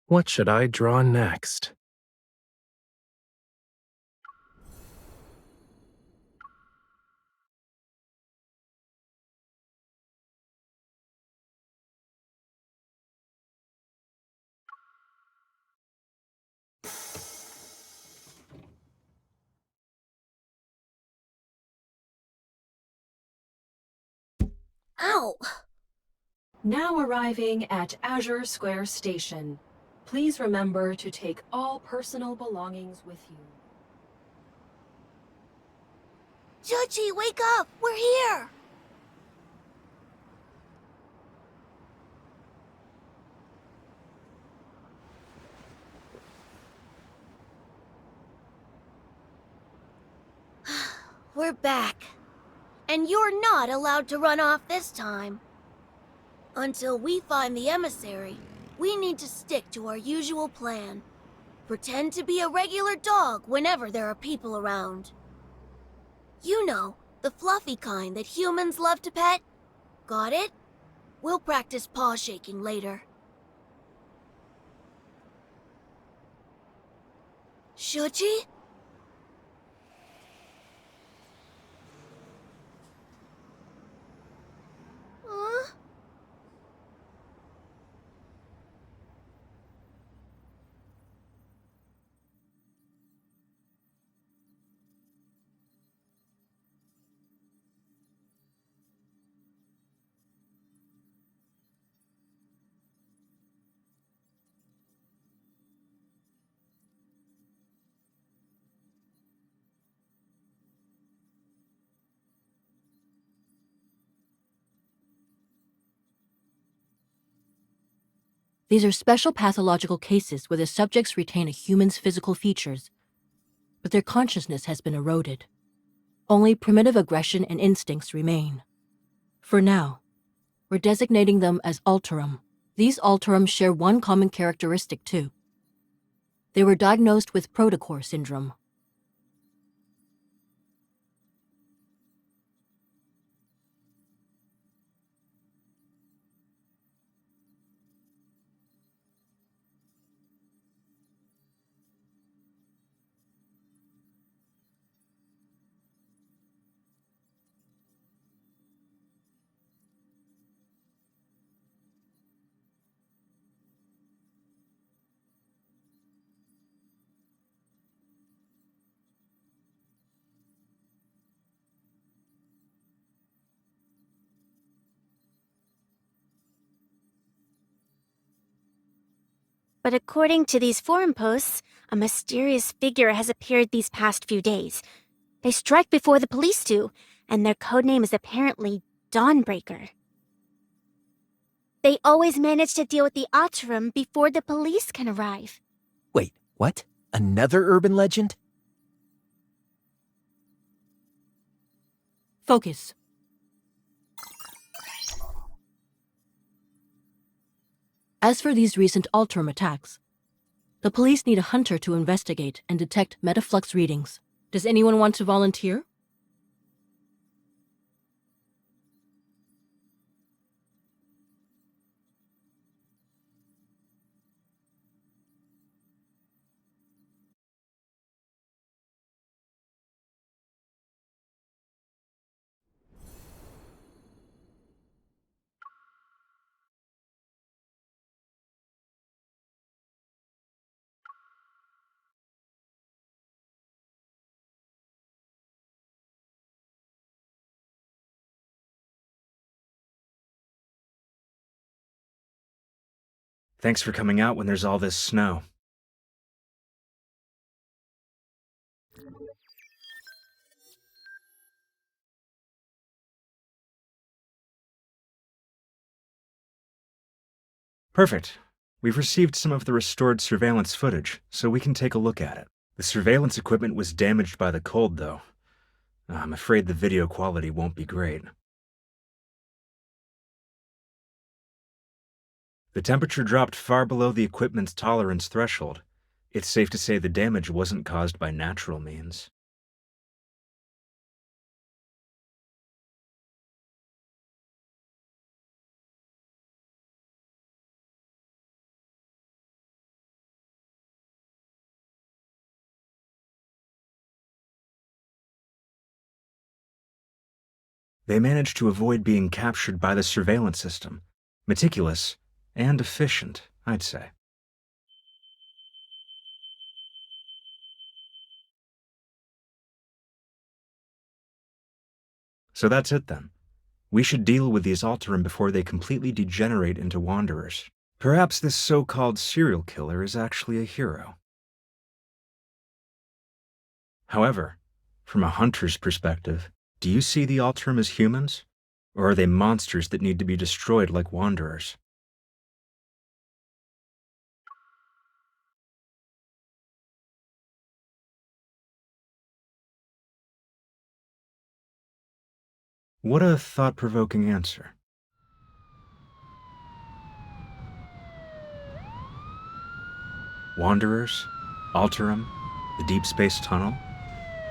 What should I draw next? Ow! Now arriving at Azure Square Station. Please remember to take all personal belongings with you. Judgy, wake up! We're here! We're back. And you're not allowed to run off this time. Until we find the emissary, we need to stick to our usual plan. Pretend to be a regular dog whenever there are people around. You know, the fluffy kind that humans love to pet. Got it? We'll practice paw shaking later. Shuji? These are special pathological cases where the subjects retain a human's physical features, but their consciousness has been eroded. Only primitive aggression and instincts remain. For now, we're designating them as Alterum. These Alterum share one common characteristic too. They were diagnosed with protocore syndrome. But according to these forum posts, a mysterious figure has appeared these past few days. They strike before the police do, and their codename is apparently Dawnbreaker. They always manage to deal with the Otterum before the police can arrive. Wait, what? Another urban legend? Focus. As for these recent Alterum attacks, the police need a hunter to investigate and detect metaflux readings. Does anyone want to volunteer? Thanks for coming out when there's all this snow. Perfect. We've received some of the restored surveillance footage, so we can take a look at it. The surveillance equipment was damaged by the cold, though. I'm afraid the video quality won't be great. The temperature dropped far below the equipment's tolerance threshold. It's safe to say the damage wasn't caused by natural means. They managed to avoid being captured by the surveillance system. Meticulous and efficient, I'd say. So that's it then. We should deal with these Alterum before they completely degenerate into wanderers. Perhaps this so-called serial killer is actually a hero. However, from a hunter's perspective, do you see the Alterum as humans? Or are they monsters that need to be destroyed like wanderers? What a thought-provoking answer. Wanderers, Alterum, the Deepspace tunnel.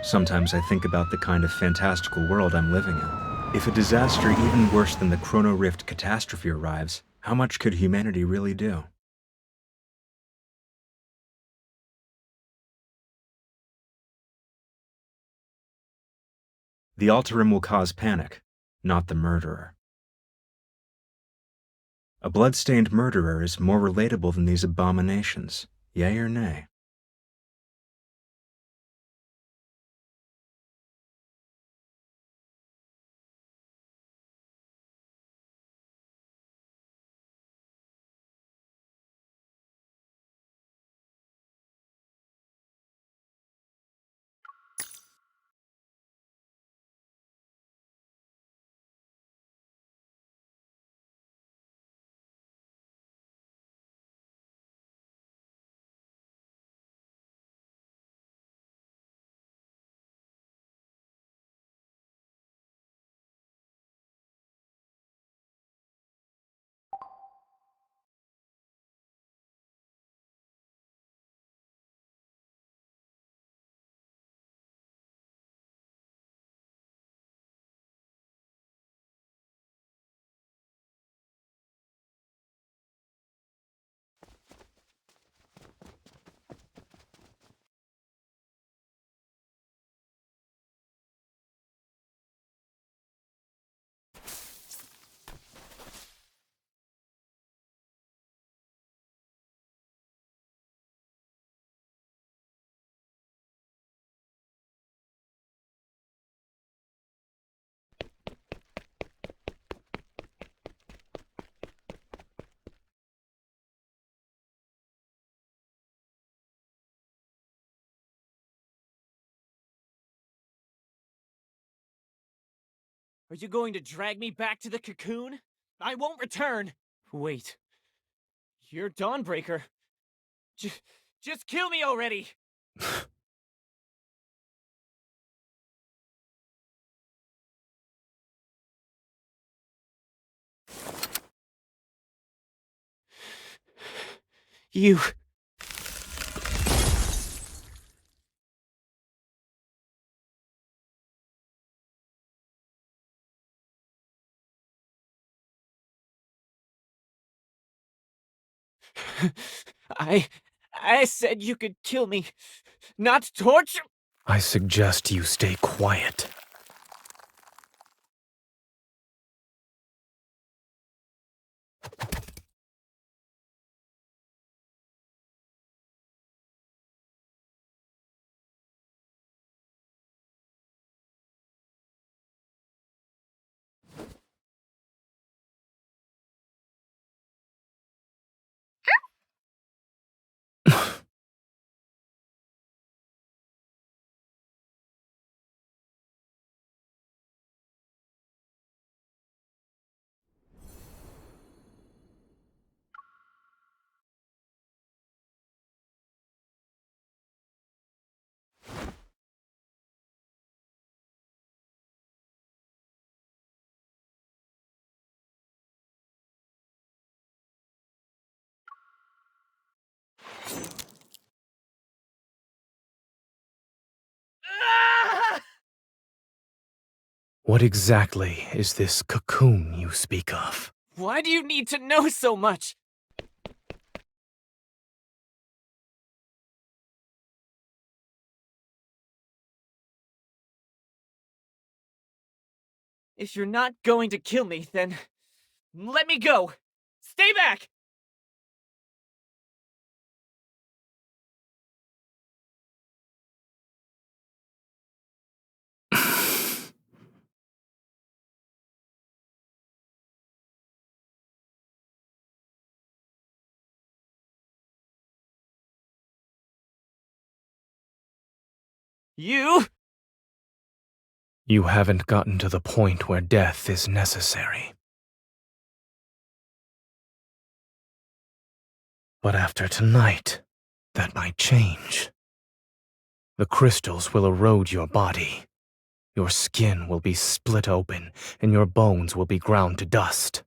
Sometimes I think about the kind of fantastical world I'm living in. If a disaster even worse than the Chrono Rift catastrophe arrives, how much could humanity really do? The Alterum will cause panic, not the murderer. A blood-stained murderer is more relatable than these abominations, yay or nay? Are you going to drag me back to the cocoon? I won't return! Wait. You're Dawnbreaker. Just kill me already! You... I said you could kill me, not torture. I suggest you stay quiet. What exactly is this cocoon you speak of? Why do you need to know so much? If you're not going to kill me, then let me go! Stay back! You? You haven't gotten to the point where death is necessary. But after tonight, that might change. The crystals will erode your body. Your skin will be split open, and your bones will be ground to dust.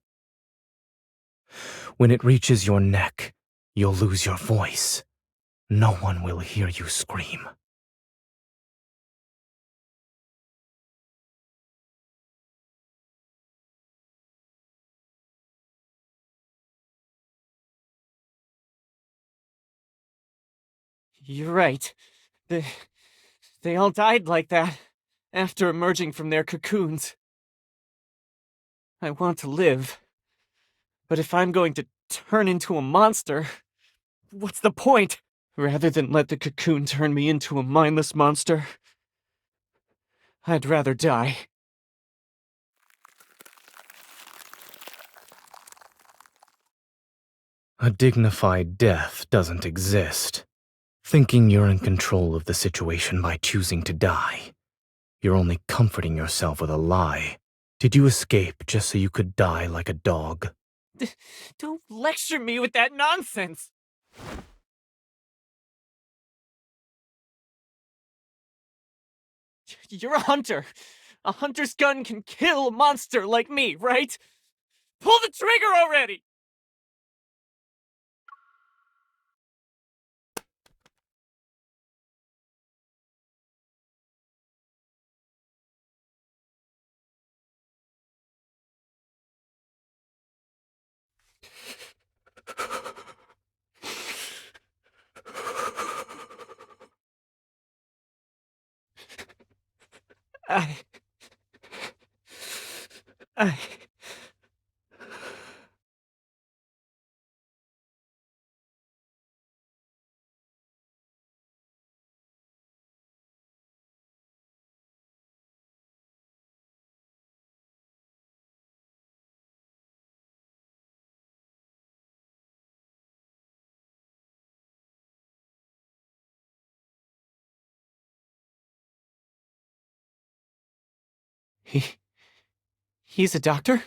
When it reaches your neck, you'll lose your voice. No one will hear you scream. You're right. They all died like that, after emerging from their cocoons. I want to live. But if I'm going to turn into a monster, what's the point? Rather than let the cocoon turn me into a mindless monster, I'd rather die. A dignified death doesn't exist. Thinking you're in control of the situation by choosing to die. You're only comforting yourself with a lie. Did you escape just so you could die like a dog? Don't lecture me with that nonsense! You're a hunter. A hunter's gun can kill a monster like me, right? Pull the trigger already! I... I... He's a doctor?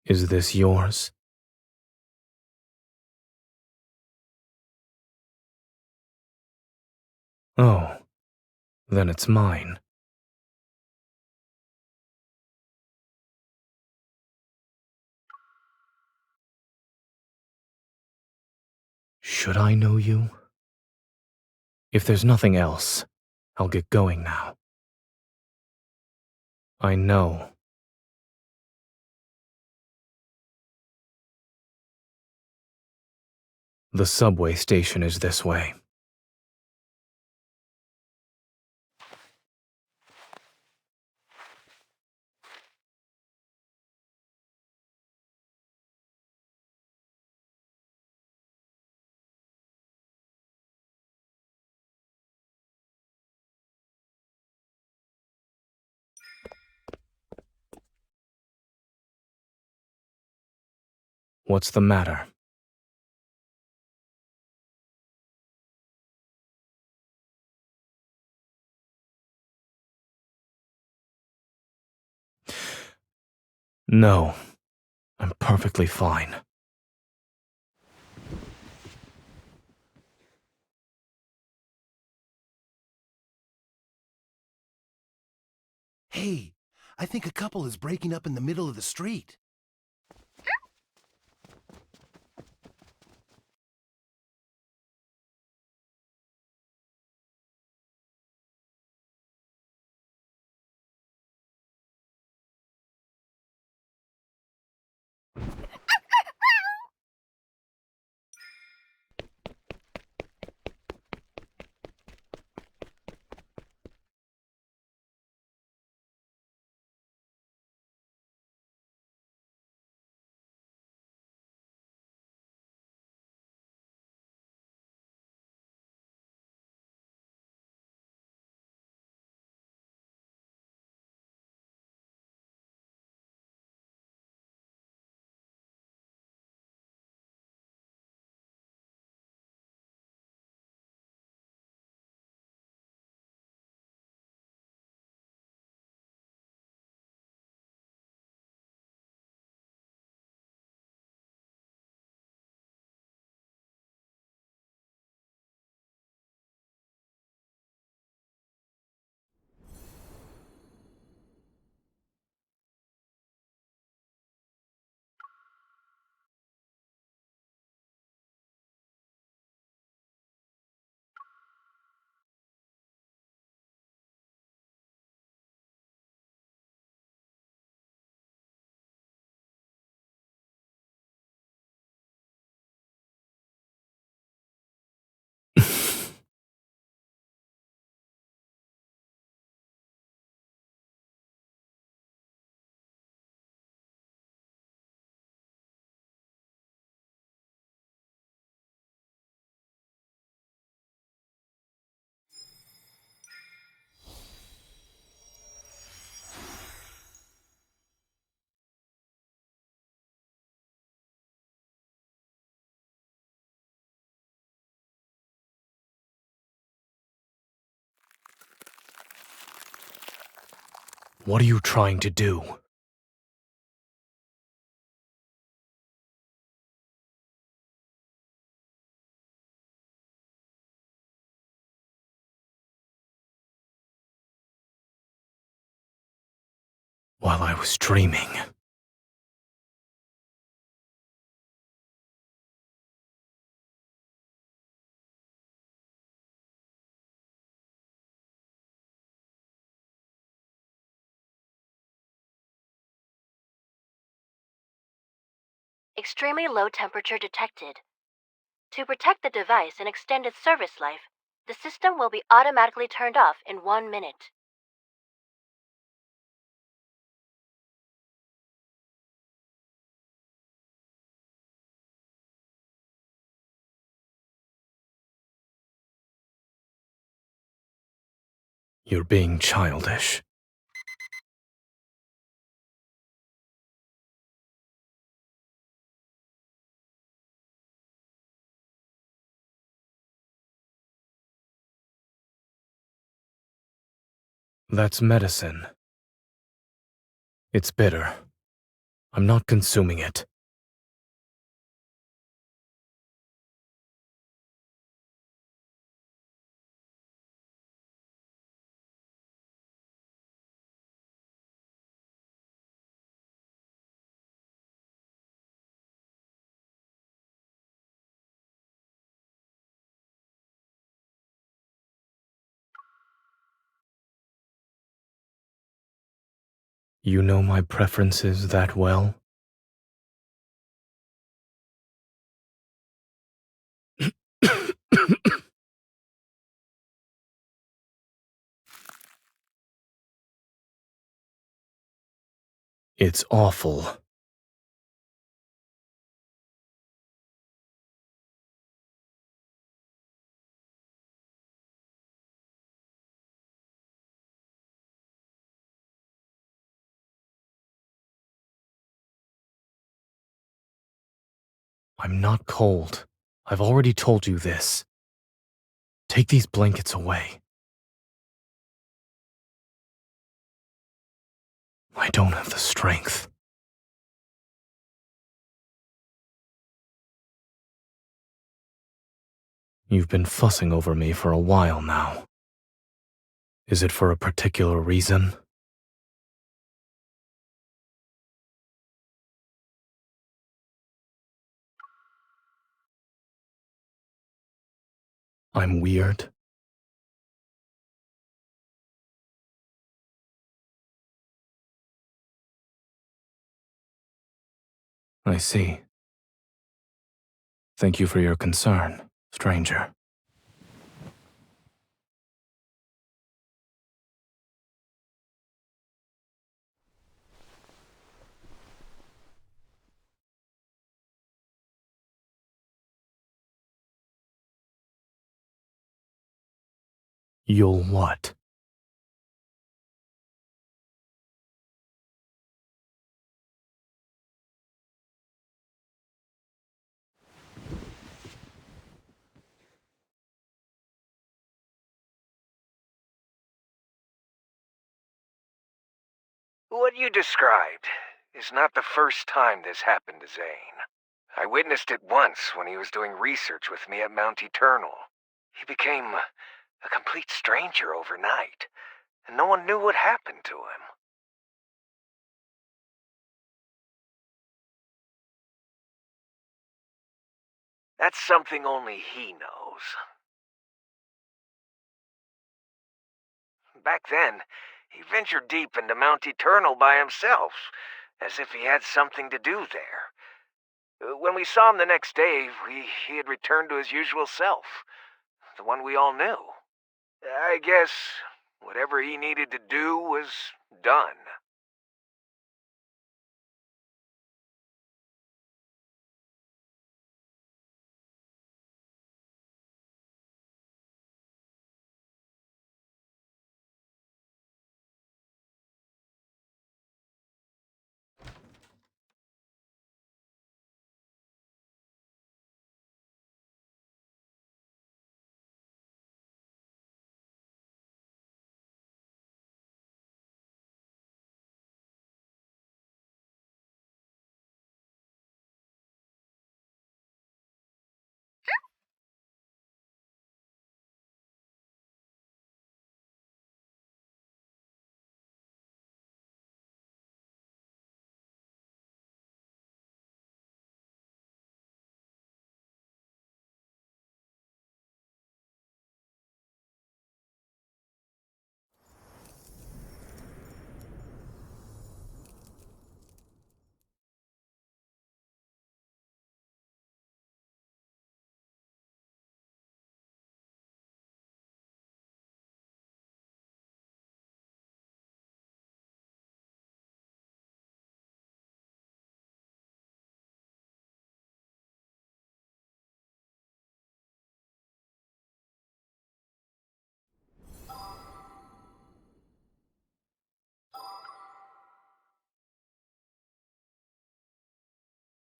Is this yours? Oh, then it's mine. Should I know you? If there's nothing else, I'll get going now. I know. The subway station is this way. What's the matter? No, I'm perfectly fine. Hey, I think a couple is breaking up in the middle of the street. What are you trying to do? While I was dreaming. Extremely low temperature detected. To protect the device and extend its service life, the system will be automatically turned off in 1 minute. You're being childish. That's medicine. It's bitter. I'm not consuming it. You know my preferences that well? It's awful. I'm not cold. I've already told you this. Take these blankets away. I don't have the strength. You've been fussing over me for a while now. Is it for a particular reason? I'm weird? I see. Thank you for your concern, stranger. You'll what? What you described is not the first time this happened to Zane. I witnessed it once when he was doing research with me at Mount Eternal. He became a complete stranger overnight, and no one knew what happened to him. That's something only he knows. Back then, he ventured deep into Mount Eternal by himself, as if he had something to do there. When we saw him the next day, he had returned to his usual self, the one we all knew. I guess whatever he needed to do was done.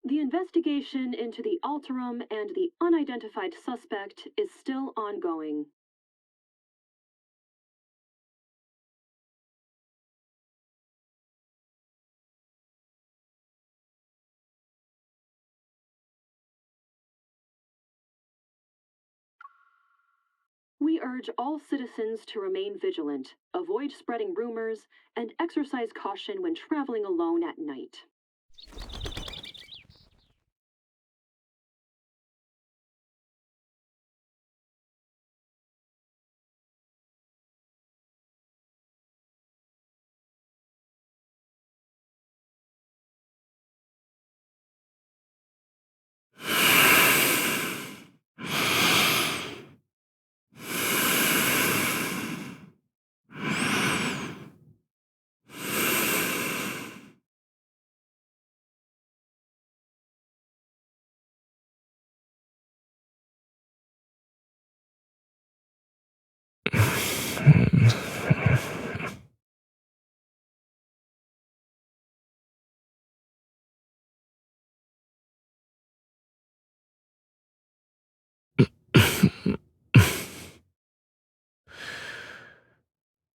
The investigation into the Alterum and the unidentified suspect is still ongoing. We urge all citizens to remain vigilant, avoid spreading rumors, and exercise caution when traveling alone at night.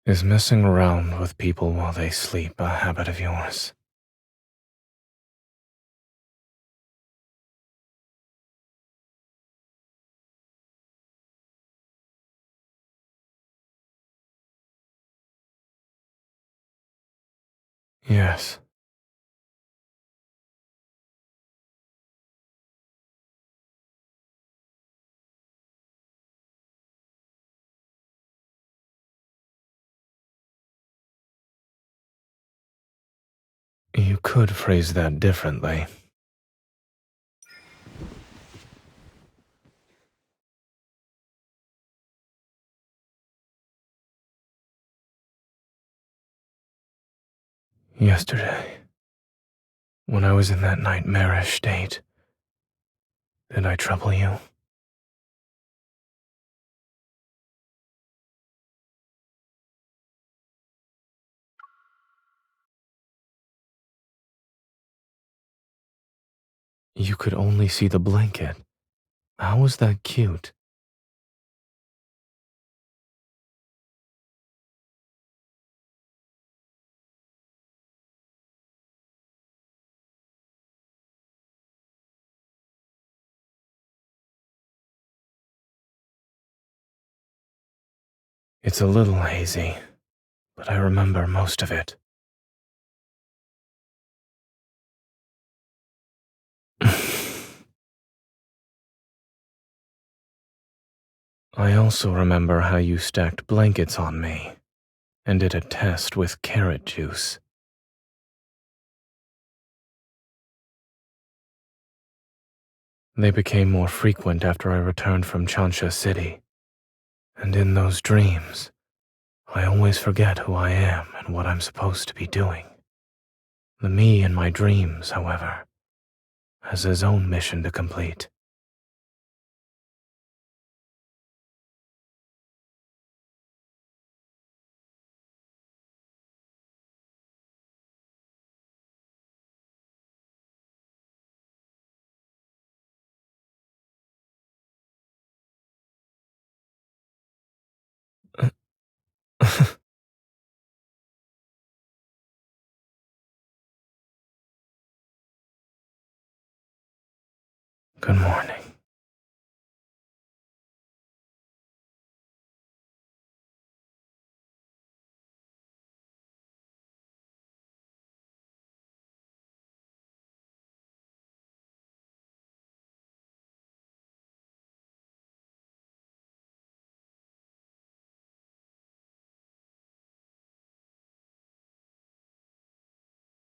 Is messing around with people while they sleep a habit of yours? Yes. You could phrase that differently. Yesterday, when I was in that nightmarish state, did I trouble you? You could only see the blanket. How was that cute? It's a little hazy, but I remember most of it. I also remember how you stacked blankets on me and did a test with carrot juice. They became more frequent after I returned from Chansha City. And in those dreams, I always forget who I am and what I'm supposed to be doing. The me in my dreams, however, has his own mission to complete. Good morning.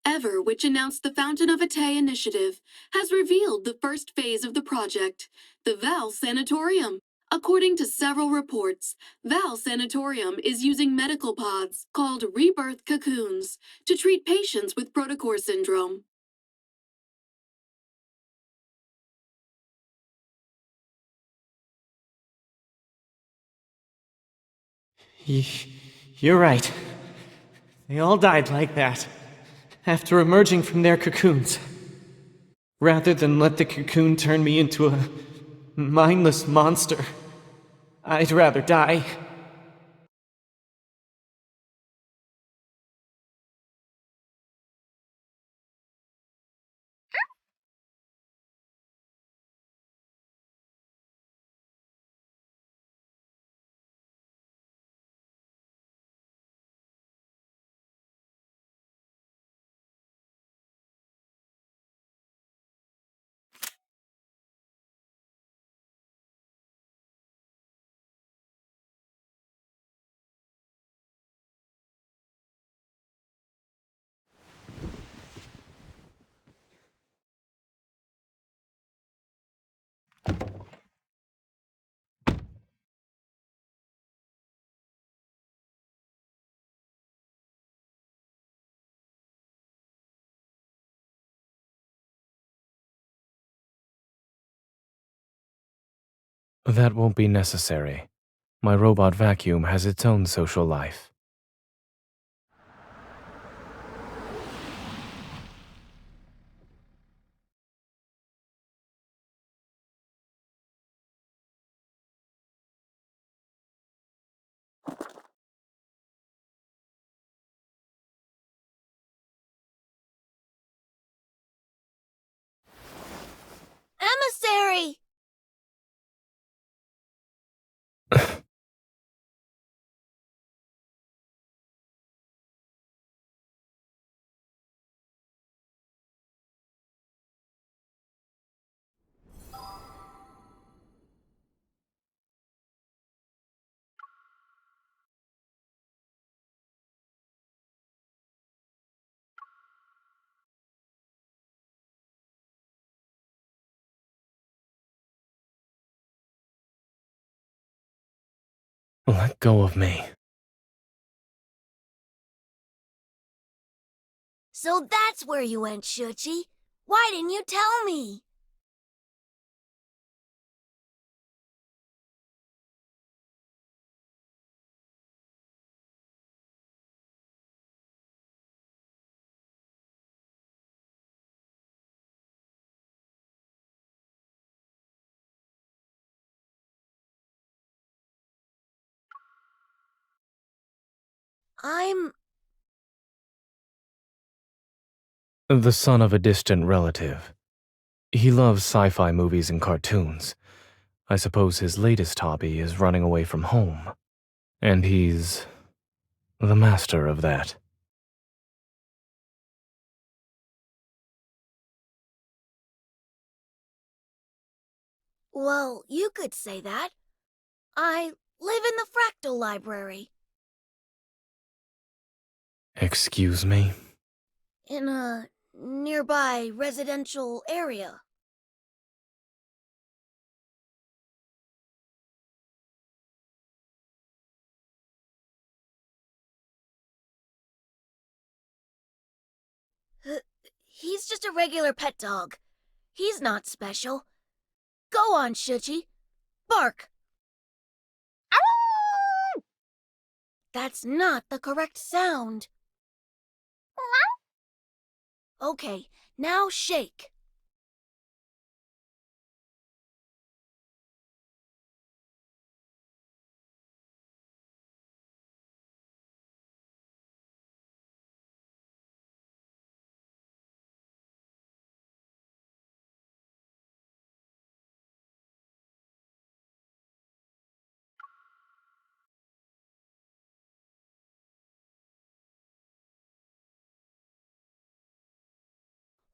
Ever, which announced the Fountain of Atay initiative, has revealed the first phase of the project, the Val Sanatorium. According to several reports, Val Sanatorium is using medical pods called rebirth cocoons to treat patients with protocore syndrome. You're right. They all died like that, after emerging from their cocoons. Rather than let the cocoon turn me into a mindless monster, I'd rather die. That won't be necessary. My robot vacuum has its own social life. Emissary! Let go of me. So that's where you went, Shuchi. Why didn't you tell me? I'm... The son of a distant relative. He loves sci-fi movies and cartoons. I suppose his latest hobby is running away from home. And he's the master of that. Well, you could say that. I live in the Fractal Library. Excuse me? In a nearby residential area. He's just a regular pet dog. He's not special. Go on, Shuchi. Bark. That's not the correct sound. Okay, now shake.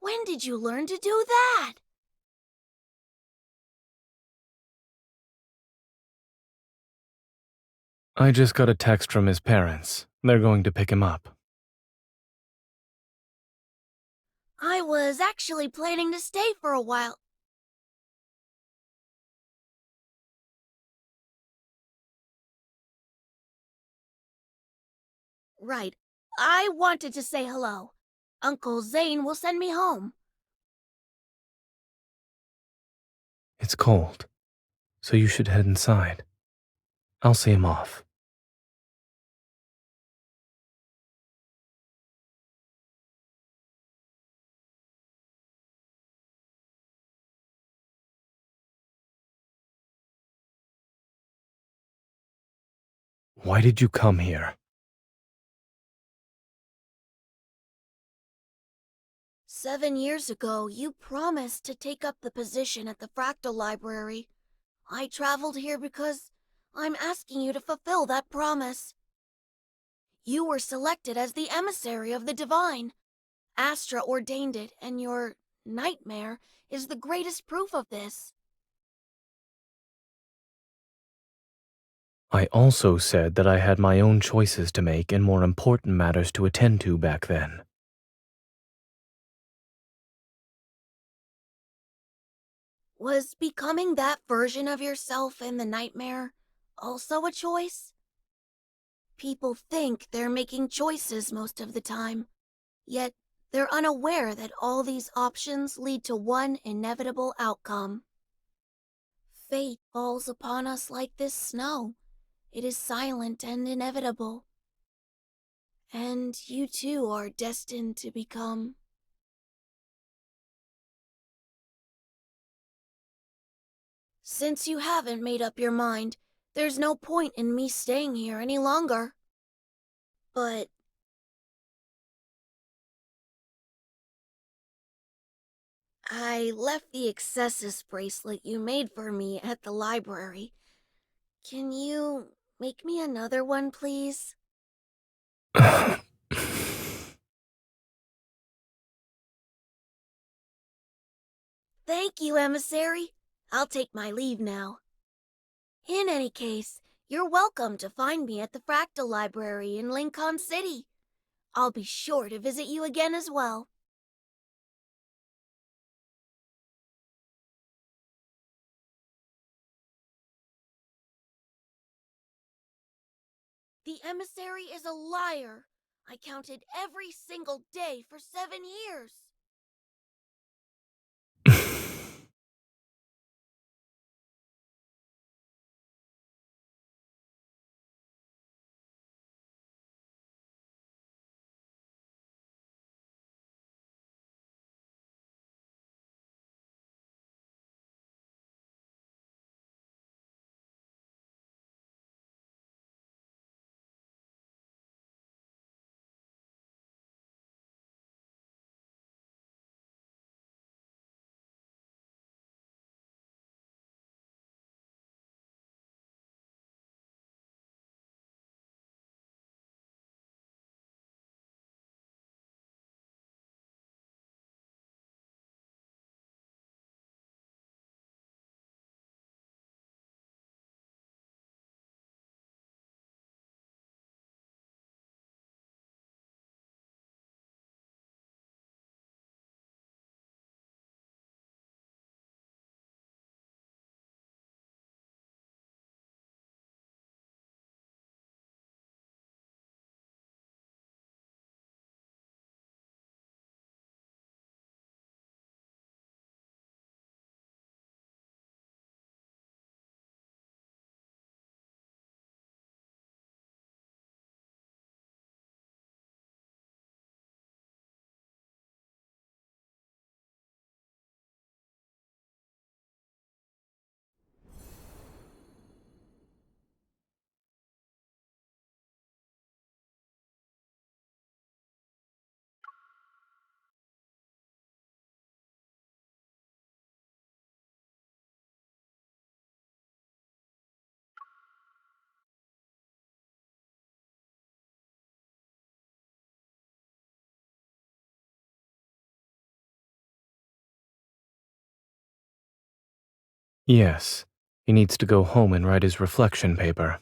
When did you learn to do that? I just got a text from his parents. They're going to pick him up. I was actually planning to stay for a while. Right. I wanted to say hello. Uncle Zane will send me home. It's cold, so you should head inside. I'll see him off. Why did you come here? 7 years ago, you promised to take up the position at the Fractal Library. I traveled here because I'm asking you to fulfill that promise. You were selected as the emissary of the Divine. Astra ordained it, and your nightmare is the greatest proof of this. I also said that I had my own choices to make and more important matters to attend to back then. Was becoming that version of yourself in the nightmare also a choice? People think they're making choices most of the time, yet they're unaware that all these options lead to one inevitable outcome. Fate falls upon us like this snow. It is silent and inevitable. And you too are destined to become... Since you haven't made up your mind, there's no point in me staying here any longer. But... I left the Excessus bracelet you made for me at the library. Can you make me another one, please? Thank you, Emissary. I'll take my leave now. In any case, you're welcome to find me at the Fractal Library in Lincoln City. I'll be sure to visit you again as well. The emissary is a liar. I counted every single day for 7 years. Yes, he needs to go home and write his reflection paper.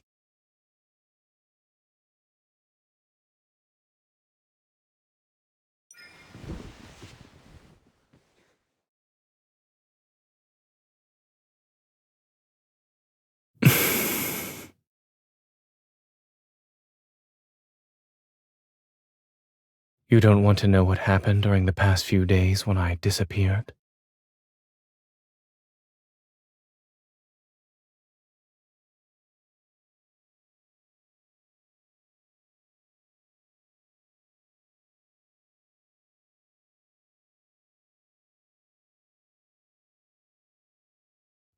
You don't want to know what happened during the past few days when I disappeared?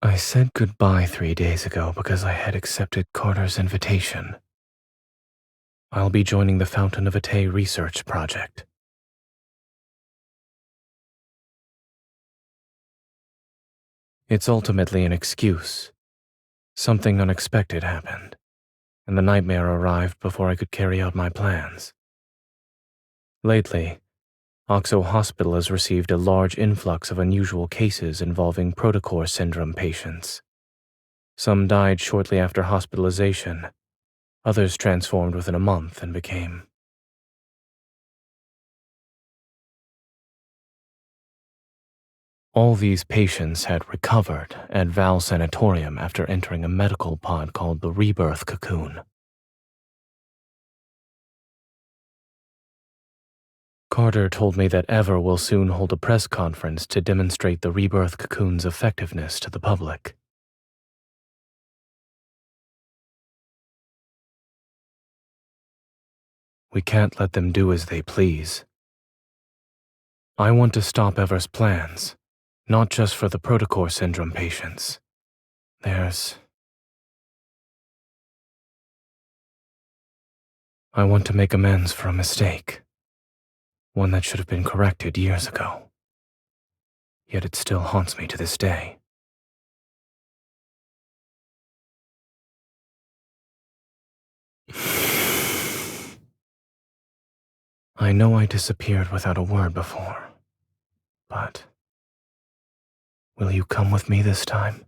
I said goodbye 3 days ago because I had accepted Carter's invitation. I'll be joining the Fountain of Ate research project. It's ultimately an excuse. Something unexpected happened, and the nightmare arrived before I could carry out my plans. Lately, Oxo Hospital has received a large influx of unusual cases involving protocore syndrome patients. Some died shortly after hospitalization. Others transformed within a month and became... All these patients had recovered at Val Sanatorium after entering a medical pod called the Rebirth Cocoon. Carter told me that Ever will soon hold a press conference to demonstrate the Rebirth Cocoon's effectiveness to the public. We can't let them do as they please. I want to stop Ever's plans, not just for the protocore syndrome patients. I want to make amends for a mistake, one that should have been corrected years ago. Yet it still haunts me to this day. I know I disappeared without a word before, but will you come with me this time?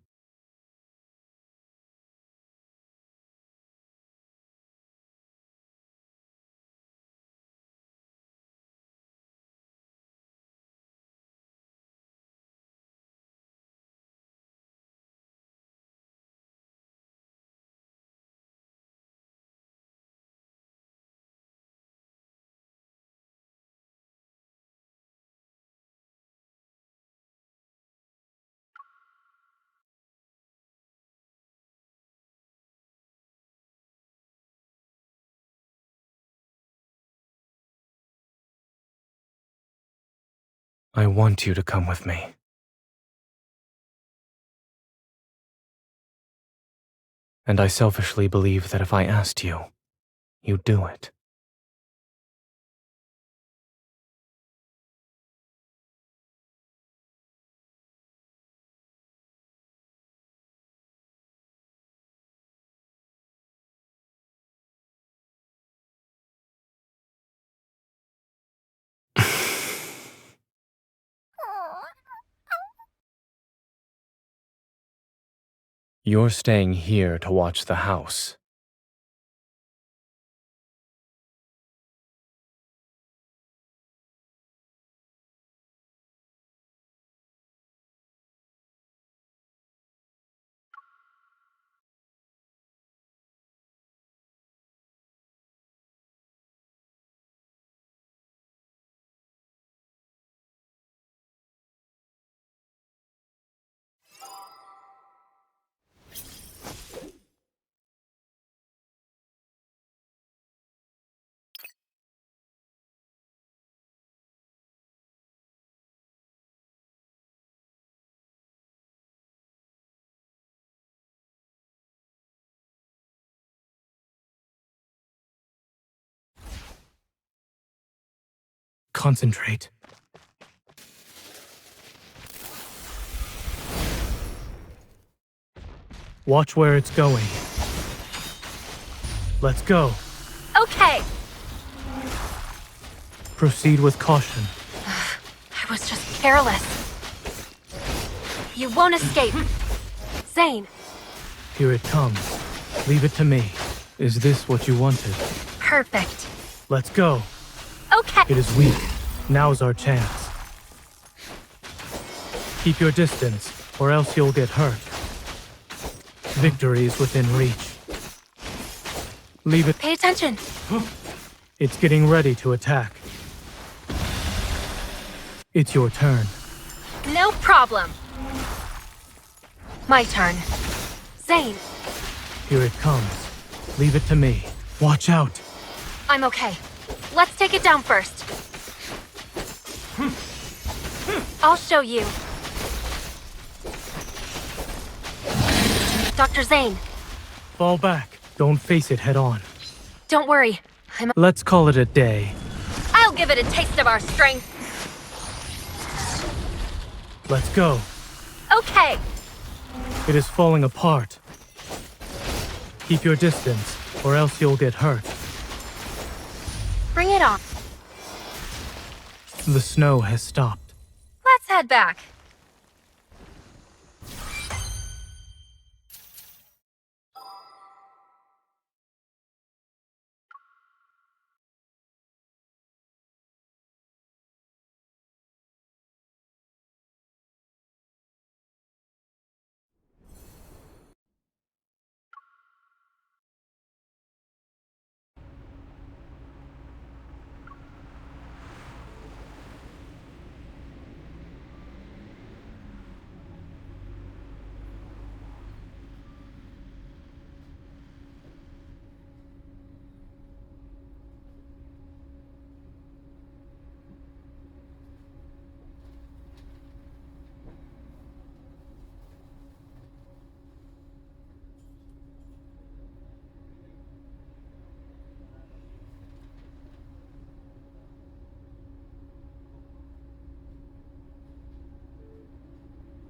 I want you to come with me. And I selfishly believe that if I asked you, you'd do it. You're staying here to watch the house. Concentrate. Watch where it's going. Let's go. Okay. Proceed with caution. I was just careless. You won't escape. Zane. Here it comes. Leave it to me. Is this what you wanted? Perfect. Let's go. Okay. It is weak. Now's our chance. Keep your distance, or else you'll get hurt. Victory is within reach. Leave it. Pay attention. It's getting ready to attack. It's your turn. No problem. My turn. Zane. Here it comes. Leave it to me. Watch out. I'm okay. Let's take it down first. I'll show you. Dr. Zane. Fall back. Don't face it head on. Don't worry. Let's call it a day. I'll give it a taste of our strength. Let's go. Okay. It is falling apart. Keep your distance, or else you'll get hurt. Bring it on. The snow has stopped. Let's head back.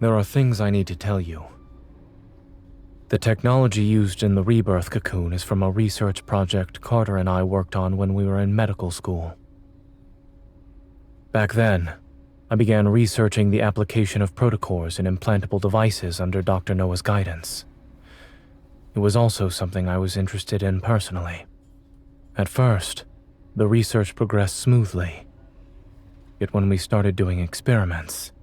There are things I need to tell you. The technology used in the rebirth cocoon is from a research project Carter and I worked on when we were in medical school. Back then, I began researching the application of protocores in implantable devices under Dr. Noah's guidance. It was also something I was interested in personally. At first, the research progressed smoothly. Yet when we started doing experiments,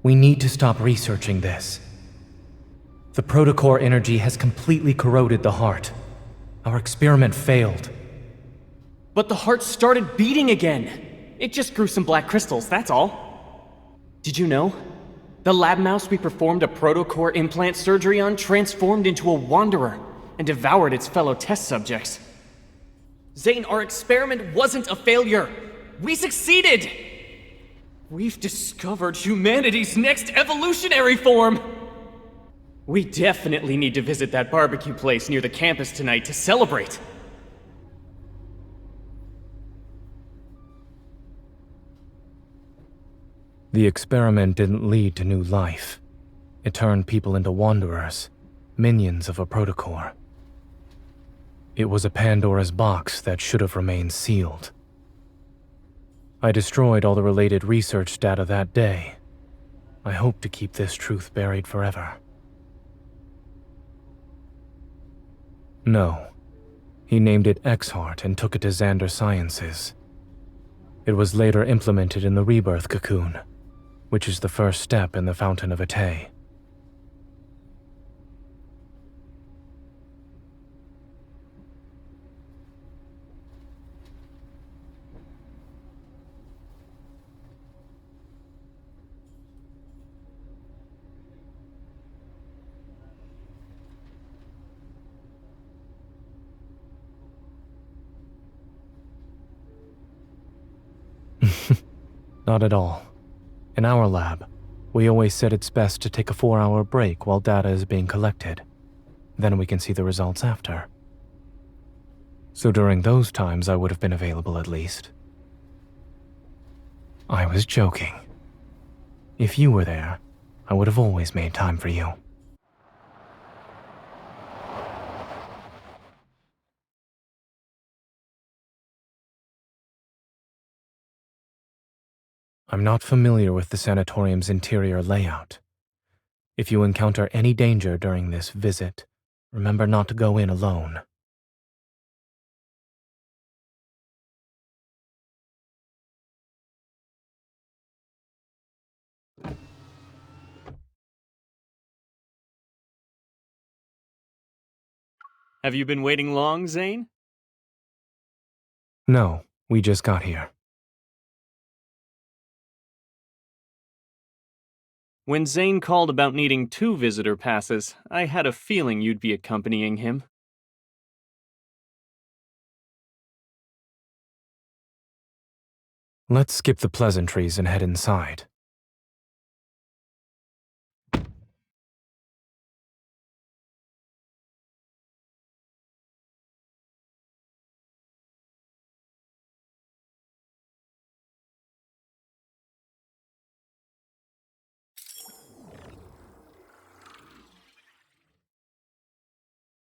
we need to stop researching this. The protocore energy has completely corroded the heart. Our experiment failed. But the heart started beating again. It just grew some black crystals, that's all. Did you know? The lab mouse we performed a protocore implant surgery on transformed into a wanderer and devoured its fellow test subjects. Zane, our experiment wasn't a failure. We succeeded! We've discovered humanity's next evolutionary form! We definitely need to visit that barbecue place near the campus tonight to celebrate. The experiment didn't lead to new life. It turned people into wanderers, minions of a protocore. It was a Pandora's box that should have remained sealed. I destroyed all the related research data that day. I hope to keep this truth buried forever. No. He named it X-Heart and took it to Xander Sciences. It was later implemented in the Rebirth cocoon, which is the first step in the Fountain of Ate. Not at all. In our lab, we always said it's best to take a 4-hour break while data is being collected. Then we can see the results after. So during those times, I would have been available at least. I was joking. If you were there, I would have always made time for you. I'm not familiar with the sanatorium's interior layout. If you encounter any danger during this visit, remember not to go in alone. Have you been waiting long, Zane? No, we just got here. When Zane called about needing 2 visitor passes, I had a feeling you'd be accompanying him. Let's skip the pleasantries and head inside.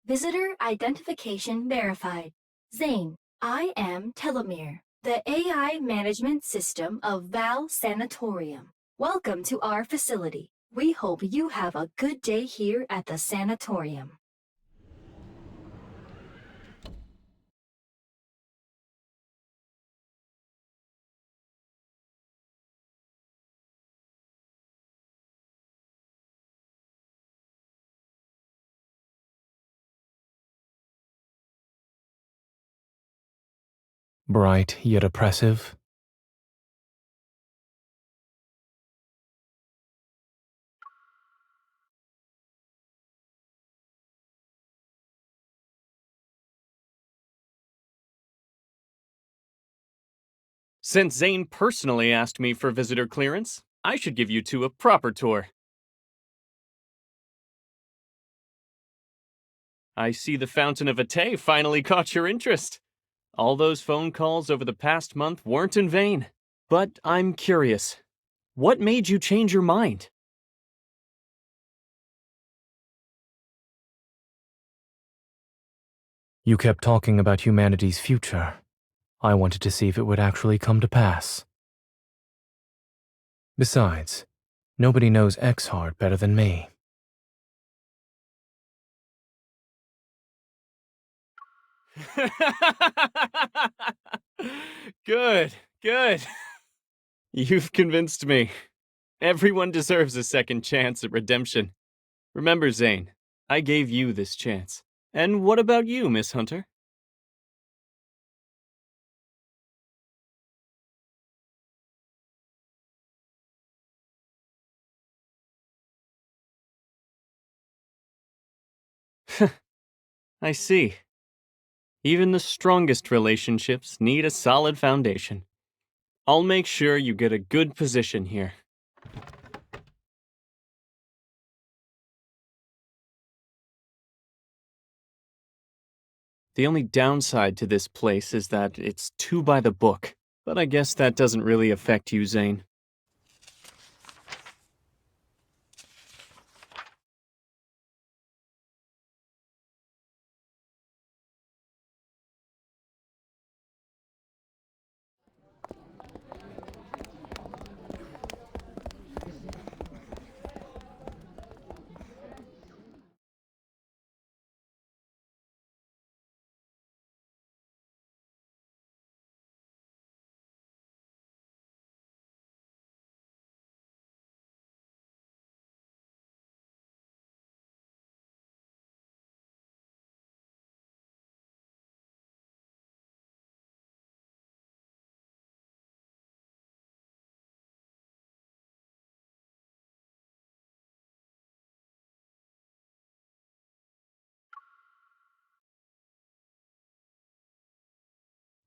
Visitor identification verified. Zane, I am Telomere, the AI management system of Val Sanatorium. Welcome to our facility. We hope you have a good day here at the sanatorium. Bright yet oppressive. Since Zane personally asked me for visitor clearance, I should give you 2 a proper tour. I see the Fountain of Ate finally caught your interest. All those phone calls over the past month weren't in vain. But I'm curious, what made you change your mind? You kept talking about humanity's future. I wanted to see if it would actually come to pass. Besides, nobody knows X-Heart better than me. Good, good. You've convinced me. Everyone deserves a second chance at redemption. Remember, Zane, I gave you this chance. And what about you, Miss Hunter? I see. Even the strongest relationships need a solid foundation. I'll make sure you get a good position here. The only downside to this place is that it's too by the book, but I guess that doesn't really affect you, Zane.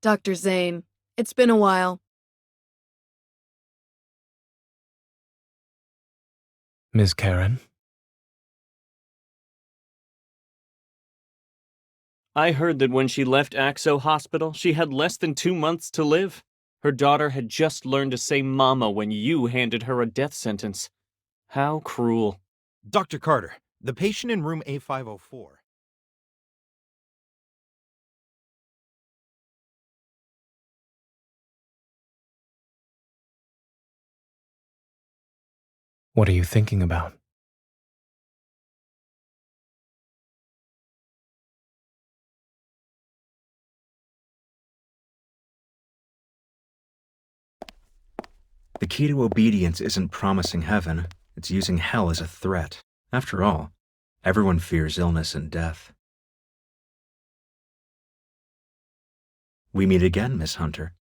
Dr. Zane, it's been a while. Ms. Karen? I heard that when she left Axo Hospital, she had less than 2 months to live. Her daughter had just learned to say mama when you handed her a death sentence. How cruel. Dr. Carter, the patient in room A504. What are you thinking about? The key to obedience isn't promising heaven, it's using hell as a threat. After all, everyone fears illness and death. We meet again, Miss Hunter.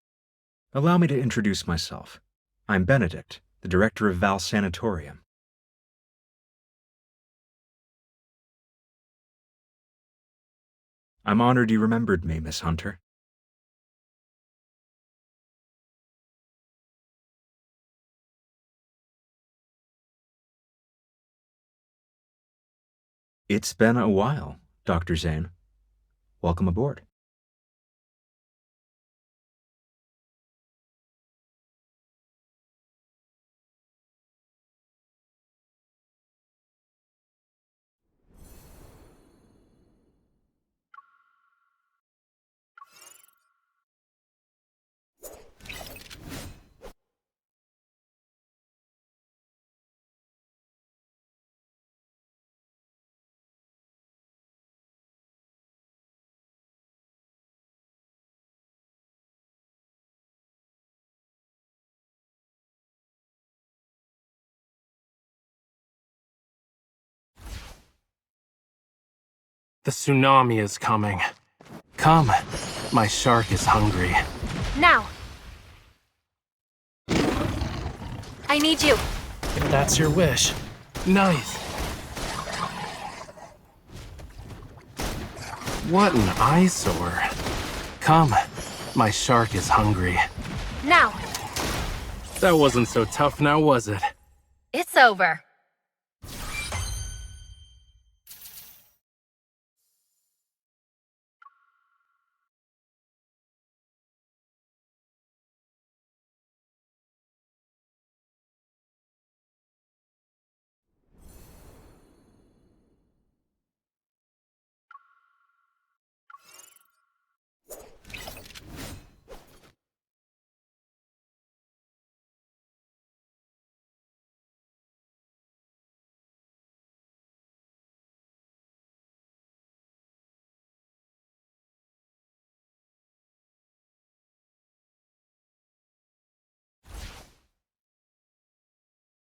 Allow me to introduce myself. I'm Benedict, the director of Val Sanatorium. I'm honored you remembered me, Miss Hunter. It's been a while, Dr. Zane. Welcome aboard. The tsunami is coming. Come, my shark is hungry. Now! I need you. If that's your wish. Nice. What an eyesore. Come, my shark is hungry. Now! That wasn't so tough now, was it? It's over.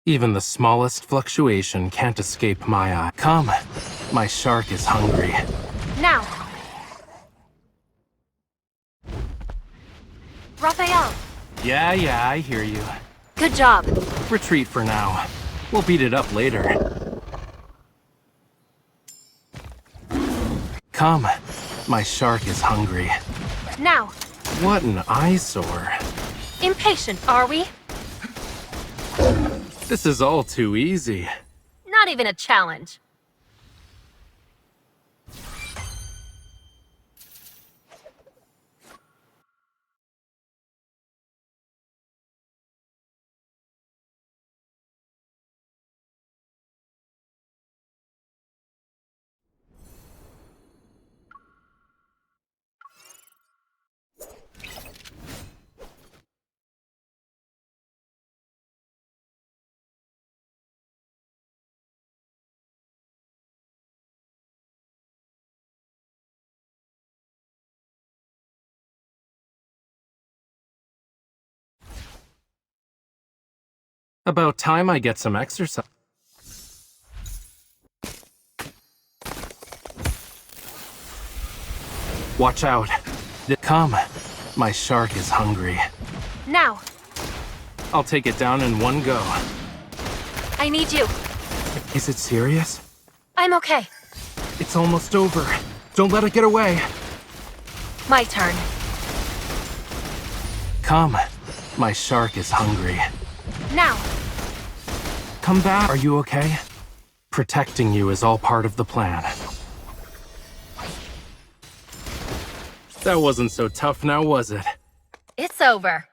Even the smallest fluctuation can't escape my eye. Come, my shark is hungry. Now! Raphael! Yeah, I hear you. Good job. Retreat for now. We'll beat it up later. Come, my shark is hungry. Now! What an eyesore. Impatient, are we? This is all too easy. Not even a challenge. About time I get some exercise. Watch out. Come. My shark is hungry. Now, I'll take it down in one go. I need you. Is it serious? I'm okay. It's almost over. Don't let it get away. My turn. Come. My shark is hungry. Now. Come back. Are you okay? Protecting you is all part of the plan. That wasn't so tough now, was it? It's over.